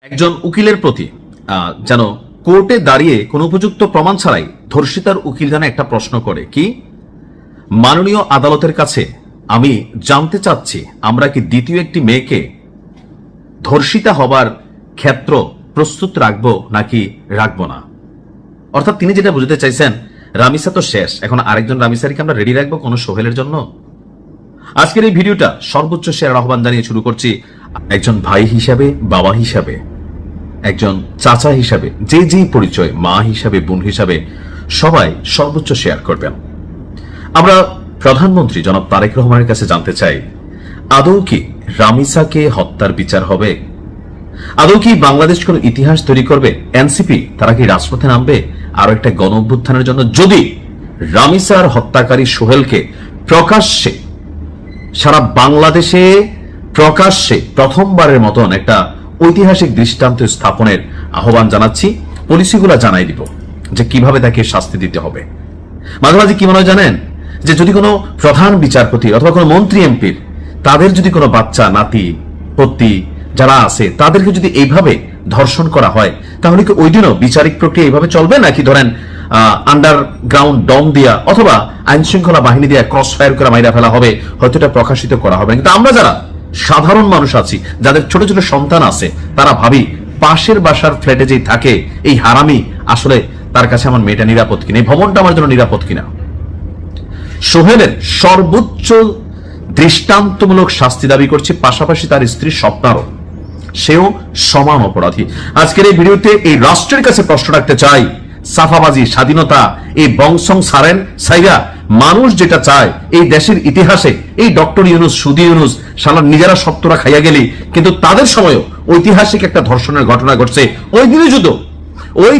একজন উকিলের প্রতি যেন কোর্টে দাঁড়িয়ে কোনো উপযুক্ত প্রমাণ ছাড়াই ধর্ষিতার উকিল যেন একটা প্রশ্ন করে কি, মাননীয় আদালতের কাছে আমি জানতে চাচ্ছি আমরা কি দ্বিতীয় একটি মেয়েকে ধর্ষিতা হবার ক্ষেত্র প্রস্তুত রাখবো নাকি রাখবো না। অর্থাৎ তিনি যেটা বুঝতে চাইছেন, রামিসা তো শেষ, এখন আরেকজন রামিসারিকে আমরা রেডি রাখবো কোনো সোহেলের জন্য। আজকের এই ভিডিওটা সর্বোচ্চ শেয়ার আহ্বান জানিয়ে শুরু করছি। একজন ভাই হিসাবে, বাবা হিসাবে, একজন চাচা হিসাবে, যে যেই পরিচয়, মা হিসাবে, বোন হিসাবে, সবাই সর্বোচ্চ শেয়ার করবেন। আমরা প্রধানমন্ত্রী জনাব তারেক রহমানের কাছে জানতে চাই, আদৌ কি রামিসাকে হত্যার বিচার হবে? আদৌ কি বাংলাদেশ কোন ইতিহাস তৈরি করবে? এনসিপি তারা কি রাজপথে নামবে আরো একটা গণ অভ্যুত্থানের জন্য, যদি রামিসার হত্যাকারী সোহেলকে প্রকাশ্যে সারা বাংলাদেশে প্রকাশ্যে প্রথমবারের মতন একটা ঐতিহাসিক দৃষ্টান্ত স্থাপনের আহ্বান জানাচ্ছি। পলিসিগুলা জানাই দিব যে কিভাবে তাকে শাস্তি দিতে হবে। মাঝে মাঝে কি মনে হয় জানেন, যে যদি কোনো প্রধান বিচারপতি অথবা কোনো মন্ত্রী এমপির তাদের যদি কোনো বাচ্চা নাতি পত্নী যারা আছে তাদেরকে যদি এইভাবে ধর্ষণ করা হয়, তাহলে কি ওই দিনও বিচারিক প্রক্রিয়া এইভাবে চলবে, নাকি ধরেন আন্ডারগ্রাউন্ড ডং দিয়া অথবা আইন শৃঙ্খলা বাহিনী দিয়া ক্রস ফায়ার করে মাইরা ফেলা হবে, হয়তো এটা প্রকাশিত করা হবে। কিন্তু আমরা যারা সাধারণ মানুষ আছি, যাদের ছোট ছোট সন্তান আছে, তারা ভাবি পাশের বাসার ফ্ল্যাটে যেই থাকে এই হারামি, আসলে তার কাছে আমার মেয়েটা নিরাপদ কিনা, এই ভবনটা আমার জন্য নিরাপদ কিনা। সোহেলের সর্বোচ্চ দৃষ্টান্তমূলক শাস্তি দাবি করছে, পাশাপাশি তার স্ত্রী স্বপ্নারও, সেও সমান অপরাধী। আজকের এই ভিডিওতে এই রাষ্ট্রের কাছে প্রশ্ন রাখতে চাই, সাফাবাজি, স্বাধীনতা, এই বংশং সারেন সাইরা মানুষ যেটা চায় এই দেশের ইতিহাসে, এই ডক্টর ইউনুস, সুদি ইউনুস শালার নিজেরা সত্যরা খাইয়া গেলি, কিন্তু তাদের সময়ও ঐতিহাসিক একটা ধর্ষণের ঘটনা ঘটছে। ওই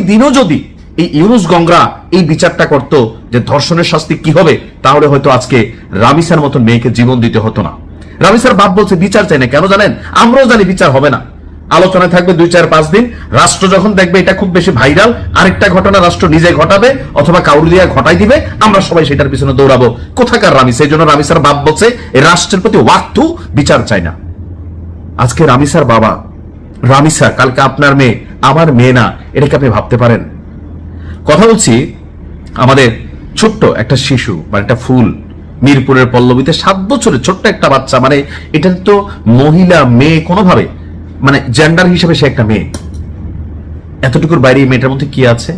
দিনও যদি এই ইউনুস গংরা এই বিচারটা করত যে ধর্ষণের শাস্তি কি হবে, তাহলে হয়তো আজকে রামিসার মতন মেয়েকে জীবন দিতে হতো না। রামিসার বাপ বলছে বিচার চাই না, কেন জানেন? আমরাও জানি বিচার হবে না, আলোচনায় থাকবে 2-4-5 দিন। রাষ্ট্র যখন দেখবে এটা খুব বেশি ভাইরাল, আরেকটা ঘটনা রাষ্ট্র নিজে ঘটাবে অথবা কাউরি দিয়া ঘটাই দিবে, আমরা সবাই সেটার পিছনে দৌড়াবো। কোথাকার রামিসা? এই জন্য রামিসার বাপ বলছে এই রাষ্ট্রের প্রতি ওয়াক্তু বিচার চাই না। আজকে রামিসার বাবা, রামিসা কালকে আপনার মেয়ে, আমার মেয়ে না, এটাকে আপনি ভাবতে পারেন? কথা বলছি আমাদের ছোট্ট একটা শিশু বা একটা ফুল, মিরপুরের পল্লবীতে 7 বছরের ছোট্ট একটা বাচ্চা, মানে এটা তো মহিলা মেয়ে কোনোভাবে, মানে জেন্ডার হিসেবে সে একটা মেয়ে। এতটুকুর বাইরে এই মেয়েটার মধ্যে কি আছে?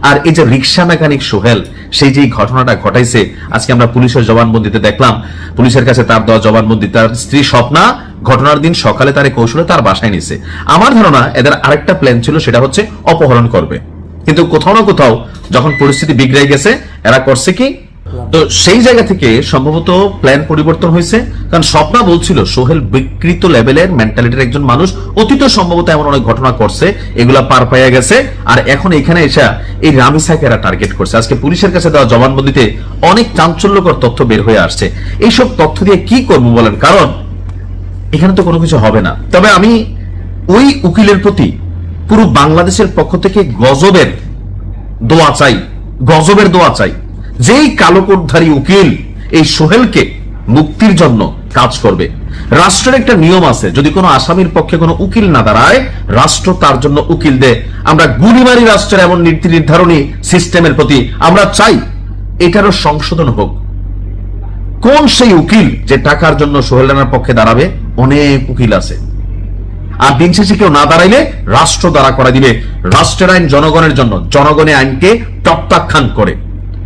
আর এই যে রিক্সা মেকানিক সোহেল, সেই যে ঘটনাটা ঘটাইছে, আজকে আমরা পুলিশের জবানবন্দিতে দেখলাম, পুলিশের কাছে তার দেওয়া জবানবন্দি, তার স্ত্রী স্বপ্না ঘটনার দিন সকালে তার কৌশলে তার বাসায় নিছে। আমার ধারণা এদের আরেকটা প্ল্যান ছিল, সেটা হচ্ছে অপহরণ করবে, কিন্তু কোথাও না কোথাও যখন পরিস্থিতি বিগড়ে গেছে, এরা করছে কি, তো সেই জায়গা থেকে সম্ভবত প্ল্যান পরিবর্তন হয়েছে। কারণ স্বপ্না বলছিল সোহেল বিকৃত লেভেলের মেন্টালিটির একজন মানুষ, অতীত সম্ভবত এমন অনেক ঘটনা করছে, এগুলা পার পাইয়া গেছে, আর এখন এখানে এসে এই রামিসাকে এরা টার্গেট করছে। আজকে পুলিশের কাছে দেওয়া জবানবন্দিতে অনেক চাঞ্চল্যকর তথ্য বের হয়ে আসছে। এইসব তথ্য দিয়ে কি করবো বলেন? কারণ এখানে তো কোনো কিছু হবে না। তবে আমি ওই উকিলের প্রতি পুরো বাংলাদেশের পক্ষ থেকে গজবের দোয়া চাই, গজবের দোয়া চাই। যেই কালোকোটধারী উকিল এই সোহেলকে মুক্তির জন্য কাজ করবে, রাষ্ট্রের একটা নিয়ম আছে, যদি কোনো আসামির পক্ষে কোনো উকিল না দাঁড়ায়, রাষ্ট্র তার জন্য উকিল দেয়। আমরা গুলিমারি রাষ্ট্রের এমন নীতি নির্ধারণী সিস্টেমের প্রতি আমরা চাই এটারও সংশোধন হোক। কোন সেই উকিল যে টাকার জন্য সোহেল রানার পক্ষে দাঁড়াবে? অনেক উকিল আছে, আর দিন শেষে কেউ না দাঁড়াইলে রাষ্ট্র দ্বারা করা দিবে। রাষ্ট্রের আইন জনগণের জন্য, জনগণের আইনকে প্রত্যাখ্যান করে।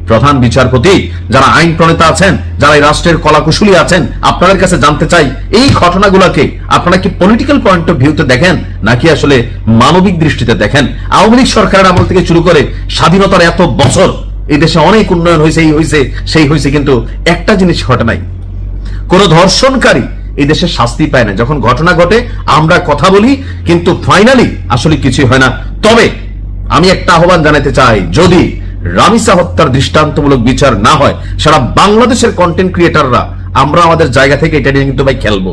প্রধান বিচারপতি, যারা আইন প্রণেতা আছেন, যারা এই রাষ্ট্রের কলাকুশলী আছেন, আপনাদের কাছে জানতে চাই এই ঘটনাগুলোকে আপনারা কি পলিটিক্যাল পয়েন্ট অফ ভিউতে দেখেন নাকি আসলে মানবিক দৃষ্টিতে দেখেন? আওয়ামী লীগ সরকারের আমল থেকে শুরু করে স্বাধীনতার এত বছর এই দেশে অনেক উন্নয়ন হয়েছে, এই হয়েছে সেই হয়েছে, কিন্তু একটা জিনিস ঘটে নাই, কোন ধর্ষণকারী এই দেশে শাস্তি পায় না। যখন ঘটনা ঘটে আমরা কথা বলি, কিন্তু ফাইনালি আসলে কিছুই হয় না। তবে আমি একটা আহ্বান জানাতে চাই, যদি রামিসা হত্যার দৃষ্টান্তমূলক বিচার না হয়, সারা বাংলাদেশের কন্টেন্ট ক্রিয়েটাররা আমরা আমাদের জায়গা থেকে এটা নিয়ে কিন্তু ভাই খেলবো।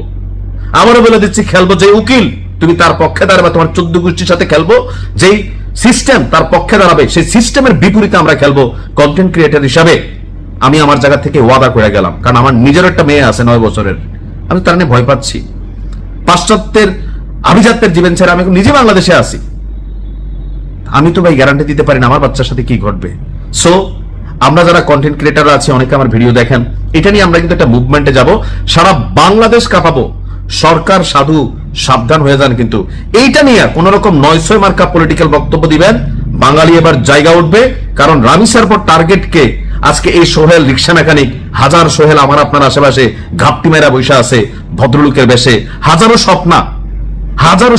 আমারও বলে দিচ্ছি, খেলবো। যে উকিল তুমি তার পক্ষে দাঁড়াবে, তোমার 14 গোষ্ঠীর সাথে খেলবো। যেই সিস্টেম তার পক্ষে দাঁড়াবে, সেই সিস্টেমের বিপরীতে আমরা খেলবো। কন্টেন্ট ক্রিয়েটার হিসাবে আমি আমার জায়গা থেকে ওয়াদা করে গেলাম, কারণ আমার নিজের একটা মেয়ে আছে 9 বছরের, আমি তার নিয়ে ভয় পাচ্ছি। পাশ্চাত্যের আভিজাত্যের জীবন ছেড়ে আমি এখন নিজে বাংলাদেশে আছি, আমি তো ভাই গ্যারান্টি দিতে পারি না আমার বাচ্চার সাথে কি ঘটবে। সো আমরা যারা কন্টেন্ট ক্রিয়েটার আছি, অনেকে আমার ভিডিও দেখেন, এটা নিয়ে আমরা কিন্তু একটা মুভমেন্টে যাব, সারা বাংলাদেশ কাঁপাবো। সরকার সাধু সাবধান হয়ে যান, কিন্তু এইটা নিয়ে কোন রকম 900 মার্কা পলিটিক্যাল বক্তব্য দিবেন, বাঙালি এবার জায়গা উঠবে। কারণ রামিসার পর টার্গেট কে? আজকে এই সোহেল রিক্সা মেকানিক, হাজার সোহেল আমার আপনার আশেপাশে ঘাপটি মেরা বৈশা আছে ভদ্রলোকের বেশে, হাজারো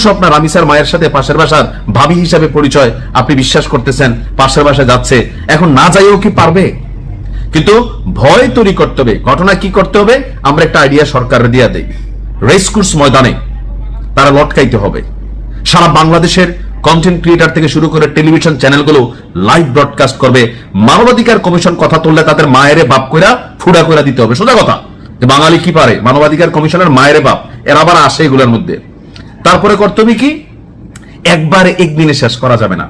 স্বপ্ন রামিসার মায়ের সাথে পাশের বাসার ভাবি হিসাবে পরিচয়, আপনি বিশ্বাস করতেছেন পাশের বাসায় যাচ্ছে, এখন না যাইও কি পারবে? কিন্তু ভয় তৈরি করতে হবে। ঘটনা কি করতে হবে? আমরা একটা আইডিয়া সরকারের দিয়া দেই, রেসকোর্স ময়দানে তারা লটকাইতে হবে। সারা বাংলাদেশের কন্টেন্ট ক্রিয়েটার থেকে শুরু করে টেলিভিশন চ্যানেলগুলো লাইভ ব্রডকাস্ট করবে। মানবাধিকার কমিশন কথা তুললে তাদের মায়েরে বাপ কইরা ফুডা কইরা দিতে হবে। সোজা কথা, যে বাঙালি কি পারে, মানবাধিকার কমিশনের মায়েরে বাপ, এর আবার আসে এগুলোর মধ্যে। তারপরে কর্তব্য কি? একবারে একদিনে শেষ করা যাবে না,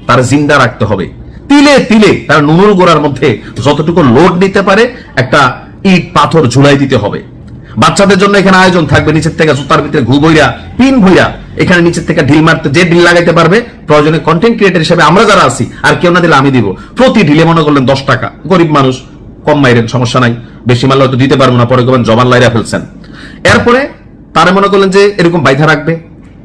তার জিন্দা রাখতে হবে। তিলে তিলে তার নুনুর গোড়ার মধ্যে যতটুকু লোড নিতে পারে একটা ইট পাথর ঝুলাই দিতে হবে। বাচ্চাদের জন্য এখানে আয়োজন থাকবে, নিচের থেকে জুতার ভিতরে ঘু বইরা পিন ভইরা এখানে নিচের থেকে ঢিল মারতে, যে ঢিল লাগাইতে পারবে প্রয়োজনে কন্টেন্ট ক্রিয়েটর হিসেবে আমরা যারা আছি, আর কেউ না দিলে আমি দিব। প্রতি ঢিলে মনে করলেন 10 টাকা, গরিব মানুষ কম মাইরেন, সমস্যা নাই, বেশি মারলে হয়তো দিতে পারবো না, পরে কবেন জবান লাইরা ফেলছেন। এরপরে তারা মনে করলেন যে এরকম বাইধা রাখবে,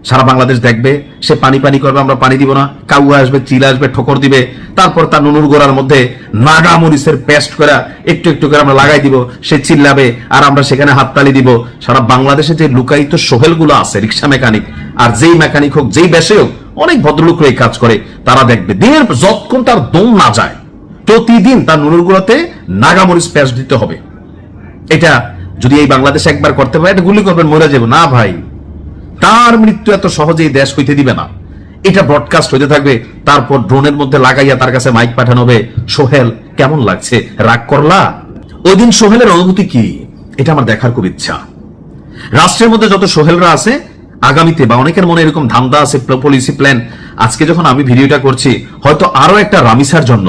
সারা বাংলাদেশ দেখবে, সে পানি পানি করবে, আমরা পানি দিব না, কাউয়া আসবে, চিল আসবে, ঠোকর দিবে, তারপর তার নুনুর গোড়ার মধ্যে নাগা মরিচের পেস্ট করে একটু একটু করে আমরা লাগাই দিব, সে চিল্লাবে আর আমরা সেখানে হাততালি দিব। সারা বাংলাদেশে যে লুকায়িত সোহেলগুলো আছে, রিক্সা মেকানিক, আর যেই মেকানিক হোক, যেই বেশে হোক, অনেক ভদ্রলোক এই কাজ করে, তারা দেখবে দিনের যতক্ষণ তার দম না যায় প্রতিদিন তার নুনুর গোড়াতে নাগা মরিচ পেস্ট দিতে হবে। এটা যদি এই বাংলাদেশে একবার করতে পারে, এটা গুলি করবেন, মরে যাবো না ভাই, তার মৃত্যু এত সহজেই দেশ হইতে দিবে না। এটা ব্রডকাস্ট হইতে থাকবে, তারপর ড্রোনের মধ্যে লাগাইয়া তার কাছে মাইক পাঠানো হবে, সোহেল কেমন লাগছে, রাগ করলা? ওই দিন সোহেলের অনুভূতি কি, এটা আমার দেখার খুব ইচ্ছা। রাষ্ট্রের মধ্যে যত সোহেলরা আছে আগামীতে, বা অনেকের মনে এরকম ধান্দা আছে, পলিসি প্ল্যান, আজকে যখন আমি ভিডিওটা করছি হয়তো আরো একটা রামিসার জন্য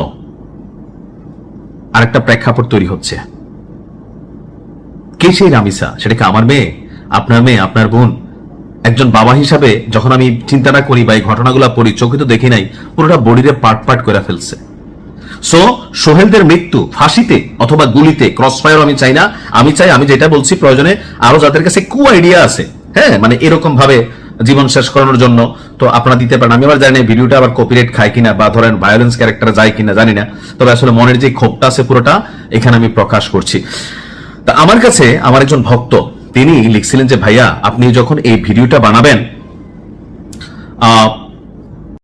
আরেকটা প্রেক্ষাপট তৈরি হচ্ছে। কে সেই রামিসা? সেটা কি আমার মেয়ে, আপনার মেয়ে, আপনার বোন? একজন বাবা হিসাবে যখন আমি চিন্তাটা করি বা এই ঘটনাগুলো পড়ি, চোখে তো দেখি নাই, পুরোটা বডিতে পার্ট পার্ট করে ফেলছে। সো সোহেলদের মৃত্যু ফাঁসিতে অথবা গুলিতে, ক্রস ফায়ার আমি চাই না। আমি চাই, আমি যেটা বলছি, প্রয়োজনে আরো যাদের কাছে কু আইডিয়া আছে, হ্যাঁ, মানে এরকম ভাবে জীবন শেষ করানোর জন্য, তো আপনারা দিতে পারেন। আমি আবার জানি না ভিডিওটা আবার কপিরাইট খায় কিনা, বা ধরেন ভায়োলেন্স ক্যারেক্টারে যায় কিনা জানি না, তবে আসলে মনের যে ক্ষোভটা আছে পুরোটা এখানে আমি প্রকাশ করছি। তা আমার কাছে আমার একজন ভক্ত, তিনি লিখছিলেন যে ভাইয়া আপনি যখন এই ভিডিওটা বানাবেন